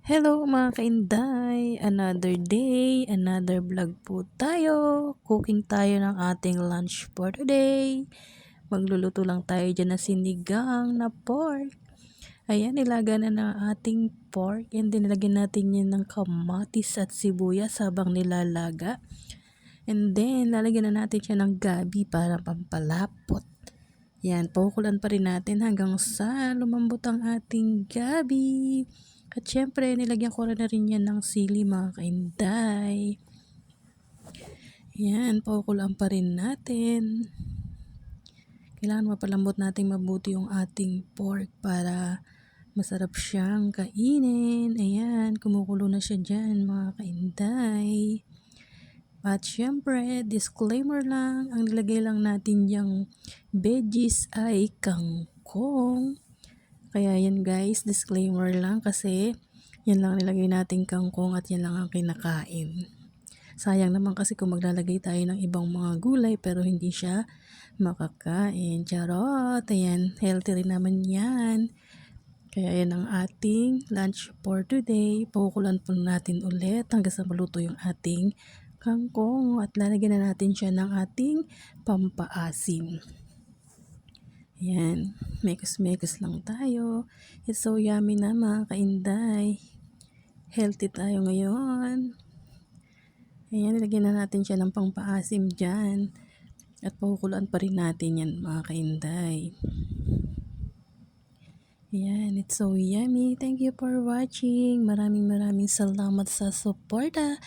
Hello mga kainday! Another day, another vlog po tayo. Cooking tayo ng ating lunch for today. Magluluto lang tayo dyan na sinigang na pork. Ayan, nilaga na ng ating pork. And then nilagyan natin yan ng kamatis at sibuyas habang nilalaga. And then lalagyan na natin siya ng gabi para pampalapot. Yan, pakukulan pa rin natin hanggang sa lumambot ang ating gabi. At syempre, nilagyan ko na rin yan ng sili mga kainday. Yan, pakukulan pa rin natin. Kailangan mapalambot natin mabuti yung ating pork para masarap siyang kainin. Ayan, kumukulo na siya dyan mga kainday. At syempre, disclaimer lang, ang nilagay lang natin yung veggies ay kangkong. Kaya yan guys, disclaimer lang kasi yan lang nilagay natin kangkong at yan lang ang kinakain. Sayang naman kasi kung maglalagay tayo ng ibang mga gulay pero hindi siya makakain. Charot! Ayan, healthy rin naman yan. Kaya yan ang ating lunch for today. Pakukulan po natin ulit hanggang sa maluto yung ating kangkong at lalagyan na natin siya ng ating pampaasim. Ayan, mekos-mekos lang tayo. It's so yummy na mga kainday. Healthy tayo ngayon. Ayan, nilagyan na natin siya ng pampaasim dyan. At pakukulaan pa rin natin yan mga kainday. Ayan, it's so yummy. Thank you for watching. Maraming salamat sa suporta.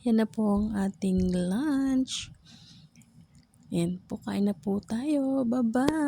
Yan na po ang ating lunch. Ayan po, kain na po tayo. Bye-bye!